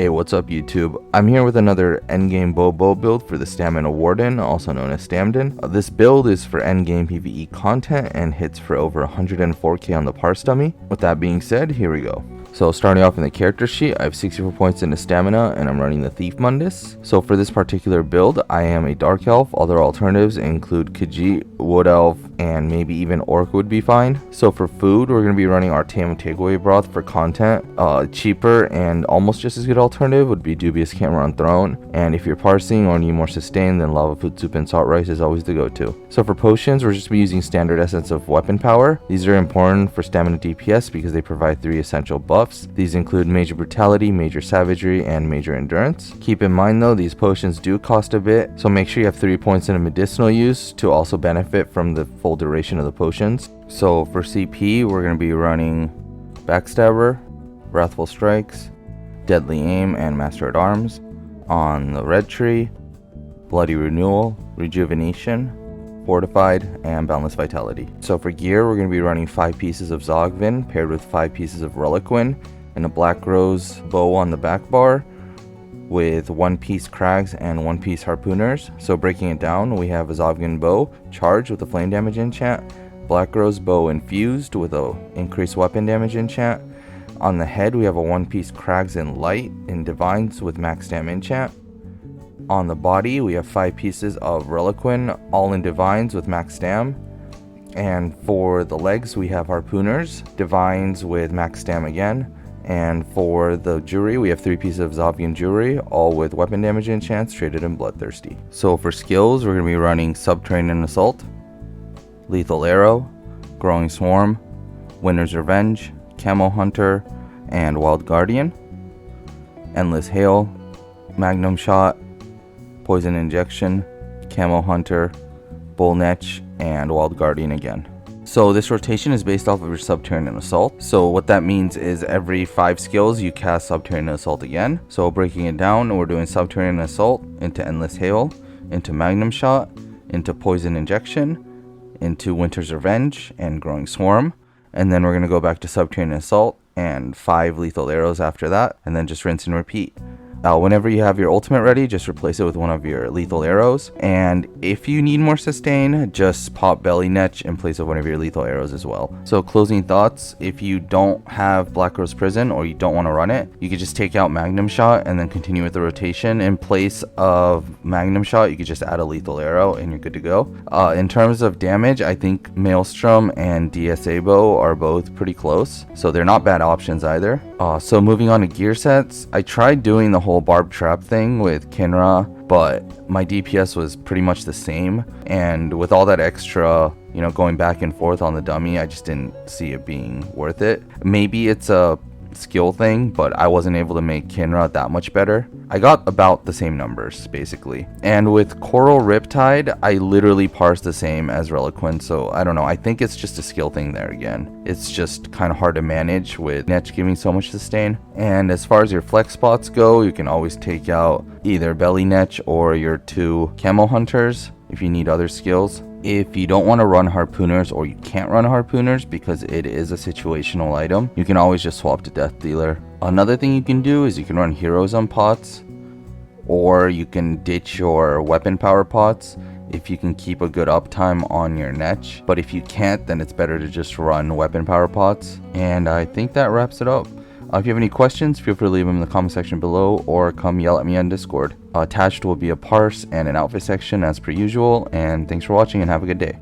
Hey, what's up YouTube? I'm here with another Endgame bow build for the Stamina Warden, also known as Stamden. This build is for Endgame PVE content and hits for over 104k on the parse dummy. With that being said, here we go. So starting off in the character sheet, I have 64 points into stamina and I'm running the Thief Mundus. So for this particular build, I am a Dark Elf. Other alternatives include Khajiit, Wood Elf, and maybe even Orc would be fine. So for food, we're going to be running our Tame Takeaway Broth for content. Cheaper and almost just as good alternative would be Dubious Camera on Throne. And if you're parsing or need more sustain, then Lava Food Soup and Salt Rice is always the go-to. So for potions, we're just be using standard essence of weapon power. These are important for stamina DPS because they provide 3 essential buffs. These include Major Brutality, Major Savagery, and Major Endurance. Keep in mind though, these potions do cost a bit, so make sure you have 3 points in a medicinal use to also benefit from the full duration of the potions. So for CP, we're going to be running Backstabber, Wrathful Strikes, Deadly Aim, and Master at Arms. On the red tree, Bloody Renewal, Rejuvenation, Fortified, and Boundless Vitality. So for gear, we're going to be running 5 pieces of Zogvin paired with 5 pieces of Reliquin and a Black Rose bow on the back bar with 1 piece Crags and 1 piece Harpooners. So breaking it down, we have a Zogvin bow charged with a flame damage enchant, Black Rose bow infused with a increased weapon damage enchant. On the head, we have a 1 piece Crags and Light in Divines with max dam enchant. On the body, we have 5 pieces of Reliquin, all in Divines with max dam. And for the legs, we have Harpooners, Divines with max dam again. And for the jewelry, we have 3 pieces of Zogvin jewelry, all with weapon damage enchants traded in Bloodthirsty. So for skills, we're going to be running Subterranean Assault, Lethal Arrow, Growing Swarm, Winter's Revenge, Camo Hunter, and Wild Guardian. Endless Hail, Magnum Shot, Poison Injection, Camo Hunter, Bull Netch, and Wild Guardian again. So this rotation is based off of your Subterranean Assault. So what that means is every 5 skills you cast Subterranean Assault again. So breaking it down, we're doing Subterranean Assault into Endless Hail, into Magnum Shot, into Poison Injection, into Winter's Revenge, and Growing Swarm. And then we're going to go back to Subterranean Assault and 5 Lethal Arrows after that, and then just rinse and repeat. Whenever you have your ultimate ready, just replace it with one of your lethal arrows. And if you need more sustain, just pop Belly Netch in place of one of your lethal arrows as well. So closing thoughts, if you don't have Black Rose Prison or you don't want to run it, you could just take out Magnum Shot and then continue with the rotation. In place of Magnum Shot, you could just add a lethal arrow and you're good to go. In terms of damage, I think Maelstrom and DSA Bow are both pretty close, so they're not bad options either. So moving on to gear sets, I tried doing the whole Barb Trap thing with Kinra, but my DPS was pretty much the same, and with all that extra, going back and forth on the dummy, I just didn't see it being worth it. Maybe it's a skill thing, but I wasn't able to make Kinra that much better. I got about the same numbers basically. And with Coral Riptide, I literally parsed the same as Reliquin, so I don't know, I think it's just a skill thing there again. It's just kind of hard to manage with Netch giving so much sustain. And as far as your flex spots go, you can always take out either Belly Netch or your 2 Camo Hunters if you need other skills. If you don't want to run Harpooners or you can't run Harpooners because it is a situational item, you can always just swap to Death Dealer. Another thing you can do is you can run Heroes on pots, or you can ditch your weapon power pots if you can keep a good uptime on your Netch. But if you can't, then it's better to just run weapon power pots. And I think that wraps it up. If you have any questions, feel free to leave them in the comment section below or come yell at me on Discord. Attached will be a parse and an outfit section as per usual, and thanks for watching and have a good day.